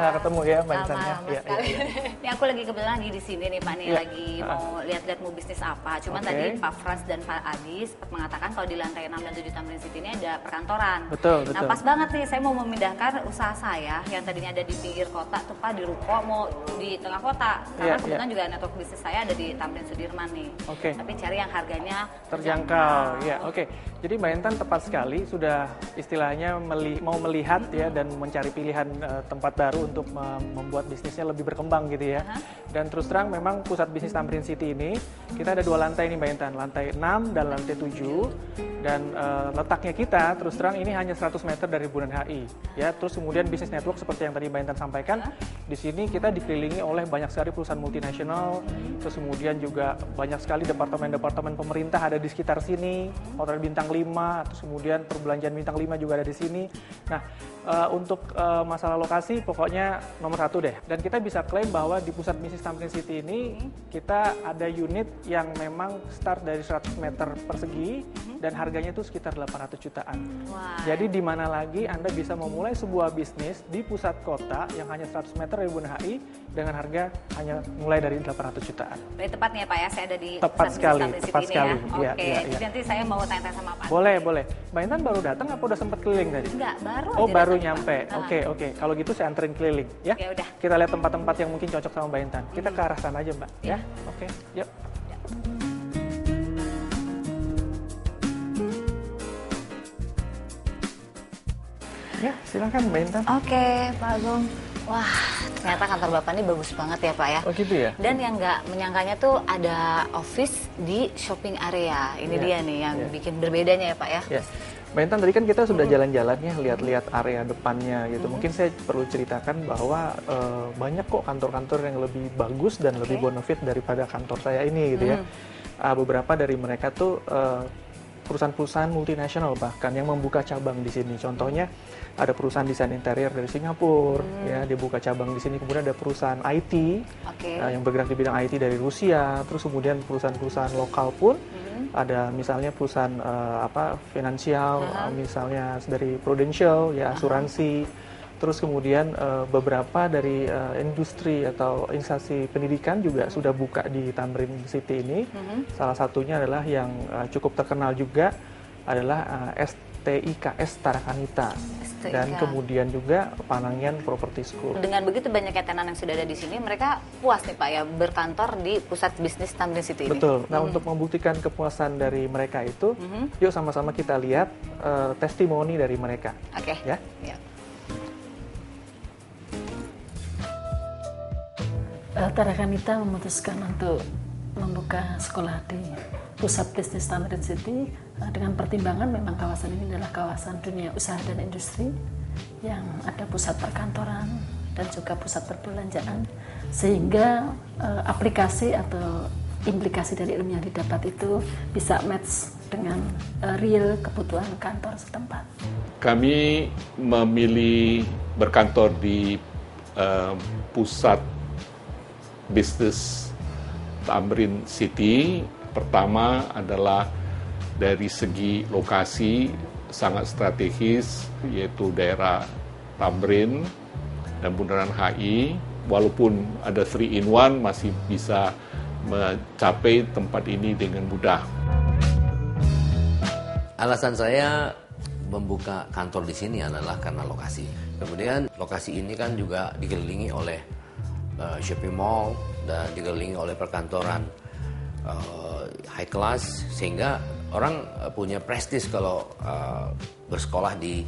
nggak ketemu ya Mbak Intan ya. Sama sekali. Ini aku lagi kebetulan lagi di sini nih Pak nih, lagi mau lihat-lihat mau bisnis apa. Cuman tadi Pak Frans dan Pak Adi sempat mengatakan kalau di lantai 6 dan 7 Tamrin City ini ada perkantoran. Betul. Nah pas banget nih saya mau memindahkan usaha saya yang tadinya ada di pinggir kota tuh Pak, di Ruko, mau di tengah kota. Karena kebetulan juga network bisnis saya ada di Tamrin Sudirman nih. Tapi cari yang harganya terjangkau. Ya, Jadi Mbak Intan tepat sekali sudah istilahnya mau melihat ya dan mencari pilihan tempat baru untuk membuat bisnisnya lebih berkembang gitu ya. Dan terus terang memang pusat bisnis Tamrin City ini kita ada 2 lantai nih Mbak Intan, lantai 6 dan lantai 7. Dan letaknya kita terus terang ini hanya 100 meter dari Bundaran HI ya. Terus kemudian bisnis network seperti yang tadi Mbak Intan sampaikan, di sini kita dikelilingi oleh banyak sekali perusahaan multinasional. Terus kemudian juga banyak sekali departemen-departemen pemerintah ada di sekitar sini, hotel bintang 5, terus kemudian perbelanjaan bintang 5 juga ada di sini. Nah, untuk masalah lokasi pokoknya nomor 1 deh. Dan kita bisa klaim bahwa di pusat bisnis Tamrin City ini kita ada unit yang memang start dari 100 meter persegi dan harganya itu sekitar 800 jutaan. Jadi di mana lagi Anda bisa memulai sebuah bisnis di pusat kota yang hanya 100 meter dari Bundaran HI dengan harga hanya mulai dari 800 jutaan. Berarti tepat nih ya Pak ya, saya ada di tepat sekali, tepat sekali. Ya. Oke, nanti saya mau tanya-tanya sama Pak. Boleh. Mbak Intan baru datang apa udah sempat keliling tadi? Enggak, baru aja baru datang, nyampe. Oke. Kalau gitu saya anterin keliling ya. Ya udah. Kita lihat tempat-tempat yang mungkin cocok sama Mbak Intan. Kita ke arah sana aja Mbak ya. Oke, yuk. Ya, silakan Mbak Intan. Oke, Pak Agung. Wah, ternyata kantor Bapak ini bagus banget ya Pak ya. Oh gitu ya? Dan yang nggak menyangkanya tuh ada office di shopping area. Ini dia nih yang bikin berbedanya ya Pak ya. Mbak Intan, tadi kan kita sudah jalan-jalan ya, lihat-lihat area depannya gitu. Mungkin saya perlu ceritakan bahwa banyak kok kantor-kantor yang lebih bagus dan lebih bonafit daripada kantor saya ini gitu ya. Beberapa dari mereka tuh perusahaan-perusahaan multinasional bahkan yang membuka cabang di sini. Contohnya ada perusahaan desain interior dari Singapura, ya dia buka cabang di sini. Kemudian ada perusahaan IT yang bergerak di bidang IT dari Rusia. Terus kemudian perusahaan-perusahaan lokal pun ada, misalnya perusahaan finansial, misalnya dari Prudential, ya asuransi. Terus kemudian beberapa dari industri atau instansi pendidikan juga sudah buka di Tamrin City ini. Salah satunya adalah yang cukup terkenal juga adalah STIKS Tarakanita. Dan kemudian juga Panangian Property School. Dengan begitu banyaknya tenan yang sudah ada di sini, mereka puas nih Pak ya berkantor di pusat bisnis Tamrin City ini. Betul. Nah, untuk membuktikan kepuasan dari mereka itu, yuk sama-sama kita lihat testimoni dari mereka. Oke. Ya. Tarakanita memutuskan untuk membuka sekolah di pusat bisnis Tamrin City dengan pertimbangan memang kawasan ini adalah kawasan dunia usaha dan industri yang ada pusat perkantoran dan juga pusat perbelanjaan, sehingga aplikasi atau implikasi dari ilmu yang didapat itu bisa match dengan real kebutuhan kantor setempat. Kami memilih berkantor di pusat bisnis Tamrin City. Pertama adalah dari segi lokasi sangat strategis, yaitu daerah Tamrin dan Bundaran HI. Walaupun ada 3-in-1, masih bisa mencapai tempat ini dengan mudah. Alasan saya membuka kantor di sini adalah karena lokasi. Kemudian lokasi ini kan juga dikelilingi oleh shopping mall dan dikelilingi oleh perkantoran high class, sehingga orang punya prestis kalau bersekolah di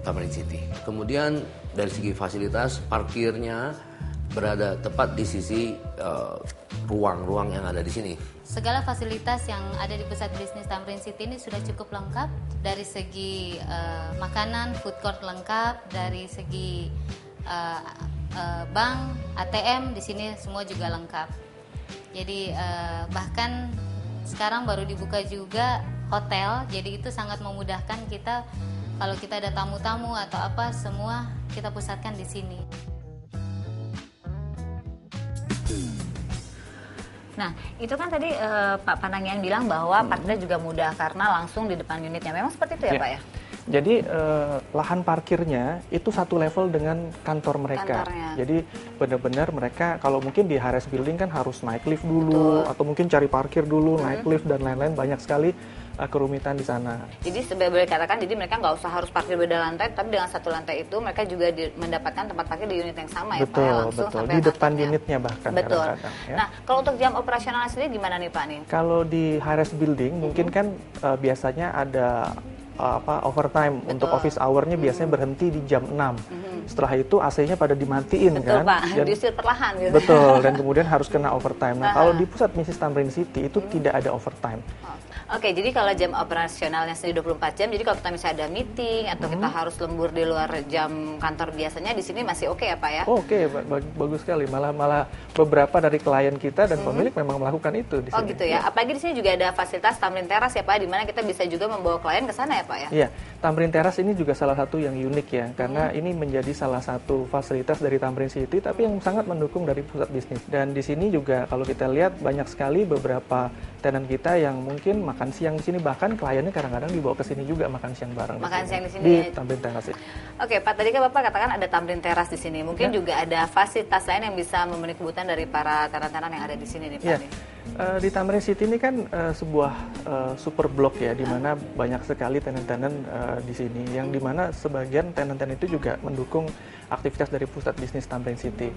Tamrin City. Kemudian dari segi fasilitas, parkirnya berada tepat di sisi ruang-ruang yang ada di sini. Segala fasilitas yang ada di pusat bisnis Tamrin City ini sudah cukup lengkap dari segi makanan, food court lengkap, dari segi bank, ATM di sini semua juga lengkap. Jadi bahkan sekarang baru dibuka juga hotel, jadi itu sangat memudahkan kita kalau kita ada tamu-tamu atau apa, semua kita pusatkan di sini. Nah, itu kan tadi Pak Panangian bilang bahwa parkirnya juga mudah karena langsung di depan unitnya. Memang seperti itu ya Pak ya? Jadi lahan parkirnya itu satu level dengan kantor mereka. Kantornya. Jadi benar-benar mereka kalau mungkin di HRS Building kan harus naik lift dulu, atau mungkin cari parkir dulu, naik lift dan lain-lain, banyak sekali kerumitan di sana. Jadi boleh dikatakan, jadi mereka nggak usah harus parkir beda lantai, tapi dengan satu lantai itu mereka juga mendapatkan tempat parkir di unit yang sama ya Pak, ya, langsung betul. sampai Di depan kantornya. unitnya bahkan. Betul. Kadang-kadang, ya. Nah, kalau untuk jam operasionalnya sendiri gimana nih Pak nih? Kalau di HRS Building mungkin kan biasanya ada overtime. Betul. Untuk office hour-nya biasanya berhenti di jam 6. Setelah itu AC-nya pada dimatiin. Betul, kan. Pak, Dan, diusir perlahan gitu. Betul, dan kemudian harus kena overtime. Nah, kalau di pusat bisnis Tamrin City itu tidak ada overtime. Oke, jadi kalau jam operasionalnya sendiri 24 jam, jadi kalau kita misalnya ada meeting atau kita harus lembur di luar jam kantor biasanya, di sini masih oke ya Pak ya? Oke, bagus sekali. Malah beberapa dari klien kita dan pemilik memang melakukan itu di sini. Oh gitu ya. Apalagi di sini juga ada fasilitas Tamrin Teras ya Pak, di mana kita bisa juga membawa klien ke sana ya Pak ya? Iya, Tamrin Teras ini juga salah satu yang unik ya, karena ini menjadi salah satu fasilitas dari Tamrin City, tapi yang sangat mendukung dari pusat bisnis. Dan di sini juga kalau kita lihat banyak sekali beberapa tenan kita yang mungkin makan siang di sini, bahkan kliennya kadang-kadang dibawa ke sini juga makan siang bareng. Makan siang di sini. Di Tamrin Teras ini. Oke Pak, tadi kan Bapak katakan ada Tamrin Teras di sini. Mungkin juga ada fasilitas lain yang bisa memenuhi kebutuhan dari para tenan-tenan yang ada di sini nih Pak. Ya. Di Tamrin City ini kan sebuah super blok ya, di mana banyak sekali tenan-tenan di sini, yang di mana sebagian tenan-tenan itu juga mendukung aktivitas dari pusat bisnis Tamrin City.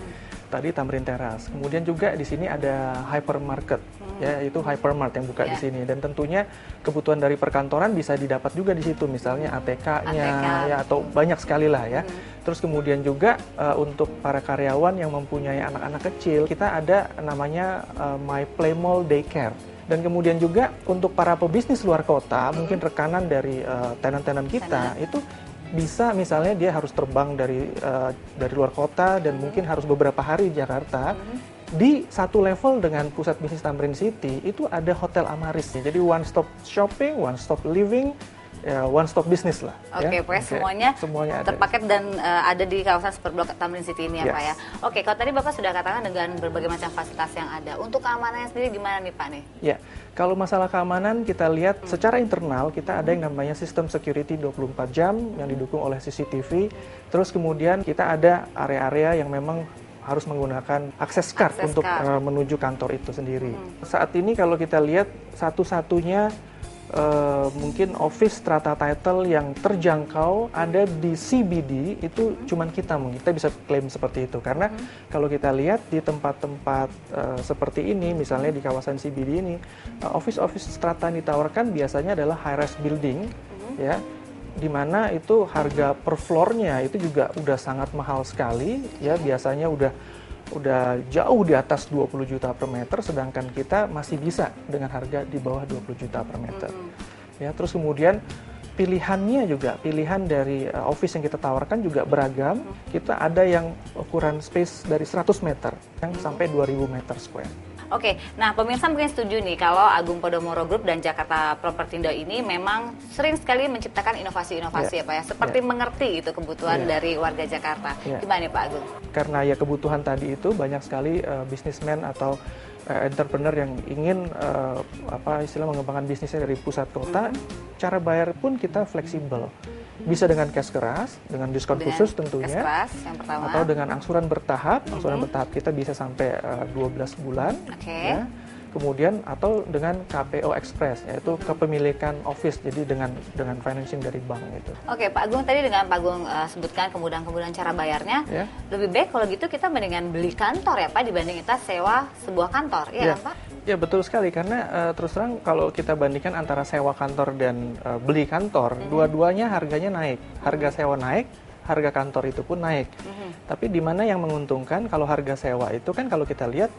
Tadi Tamrin Teras, kemudian juga di sini ada hypermarket, ya itu hypermart yang buka di sini, dan tentunya kebutuhan dari perkantoran bisa didapat juga di situ, misalnya ATK-nya, ya atau banyak sekali lah ya. Terus kemudian juga untuk para karyawan yang mempunyai anak-anak kecil, kita ada namanya My Play Mall Daycare. Dan kemudian juga untuk para pebisnis luar kota, mungkin rekanan dari tenan-tenan kita itu bisa, misalnya dia harus terbang dari luar kota dan mungkin harus beberapa hari di Jakarta. Di satu level dengan pusat bisnis Tamrin City itu ada Hotel Amaris. Jadi one stop shopping, one stop living, ya, one stop business lah. Oke, ya. pokoknya semuanya terpaket dan ada di kawasan Superblok Tamrin City ini ya Pak ya. Oke, kalau tadi Bapak sudah katakan dengan berbagai macam fasilitas yang ada, untuk keamanannya sendiri gimana nih Pak nih? Ya, kalau masalah keamanan kita lihat secara internal kita ada yang namanya sistem security 24 jam yang didukung oleh CCTV. Terus kemudian kita ada area-area yang memang harus menggunakan akses card untuk menuju kantor itu sendiri. Saat ini kalau kita lihat satu-satunya mungkin office strata title yang terjangkau ada di CBD itu cuman kita bisa klaim seperti itu, karena kalau kita lihat di tempat-tempat seperti ini, misalnya di kawasan CBD ini, office strata yang ditawarkan biasanya adalah high-rise building, ya, di mana itu harga per floor-nya itu juga udah sangat mahal sekali, ya, biasanya udah jauh di atas 20 juta per meter, sedangkan kita masih bisa dengan harga di bawah 20 juta per meter. Ya, terus kemudian pilihan dari office yang kita tawarkan juga beragam. Kita ada yang ukuran space dari 100 meter yang sampai 2000 meter square. Oke, nah pemirsa mungkin setuju nih kalau Agung Podomoro Group dan Jakarta Propertindo ini memang sering sekali menciptakan inovasi-inovasi ya Pak ya, seperti mengerti gitu kebutuhan dari warga Jakarta. Gimana nih Pak Agung? Karena ya kebutuhan tadi itu banyak sekali bisnismen atau entrepreneur yang ingin mengembangkan bisnisnya dari pusat kota. Cara bayar pun kita fleksibel. Bisa dengan cash keras, dengan diskon khusus tentunya, cash keras, yang pertama, atau dengan angsuran bertahap. Angsuran bertahap kita bisa sampai 12 bulan. Ya. Kemudian atau dengan KPO Express, yaitu kepemilikan office, jadi dengan financing dari bank itu. Oke, Pak Agung, tadi dengan Pak Agung sebutkan kemudahan-kemudahan cara bayarnya, lebih baik kalau gitu kita mendingan beli kantor ya Pak dibanding kita sewa sebuah kantor, iya kan Pak? Ya betul sekali, karena terus terang kalau kita bandingkan antara sewa kantor dan beli kantor, dua-duanya harganya naik. Harga sewa naik, harga kantor itu pun naik. Tapi di mana yang menguntungkan kalau harga sewa itu kan kalau kita lihat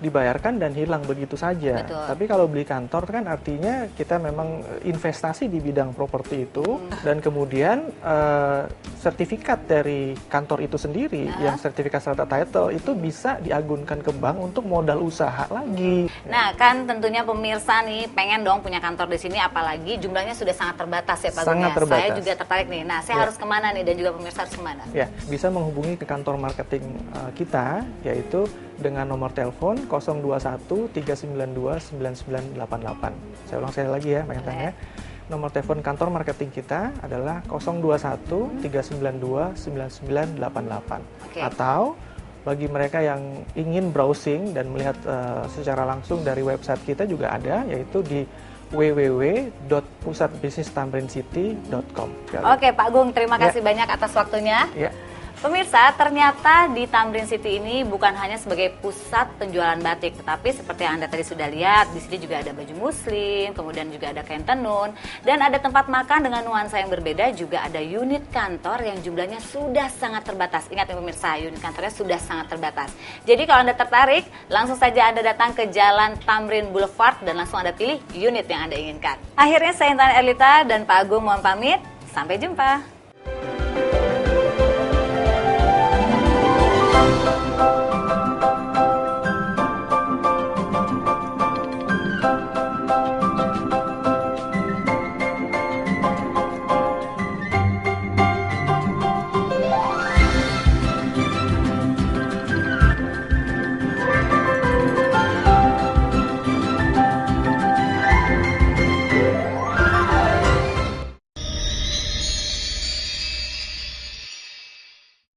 dibayarkan dan hilang begitu saja. Betul. Tapi kalau beli kantor kan artinya kita memang investasi di bidang properti itu, dan kemudian sertifikat dari kantor itu sendiri, yang sertifikat strata title itu bisa diagunkan ke bank untuk modal usaha lagi. Nah, kan tentunya pemirsa nih pengen dong punya kantor di sini, apalagi jumlahnya sudah sangat terbatas ya Pak Agung. Sangat terbatas. Saya juga tertarik nih. Nah, saya harus kemana nih dan juga pemirsa harus kemana? Ya, bisa menghubungi ke kantor marketing kita, yaitu dengan nomor telepon 021 392 9988. Saya ulang sekali lagi ya, Mbak Intan ya. Nomor telepon kantor marketing kita adalah 021 392 9988. Atau bagi mereka yang ingin browsing dan melihat secara langsung dari website kita juga ada, yaitu di www.pusatbisnistamrincity.com. Oke, Pak Agung, terima kasih banyak atas waktunya. Pemirsa, ternyata di Tamrin City ini bukan hanya sebagai pusat penjualan batik, tetapi seperti yang Anda tadi sudah lihat, di sini juga ada baju muslim, kemudian juga ada kain tenun, dan ada tempat makan dengan nuansa yang berbeda, juga ada unit kantor yang jumlahnya sudah sangat terbatas. Ingat ya pemirsa, unit kantornya sudah sangat terbatas. Jadi kalau Anda tertarik, langsung saja Anda datang ke Jalan Tamrin Boulevard dan langsung Anda pilih unit yang Anda inginkan. Akhirnya saya Intan Erlita dan Pak Agung mohon pamit, sampai jumpa.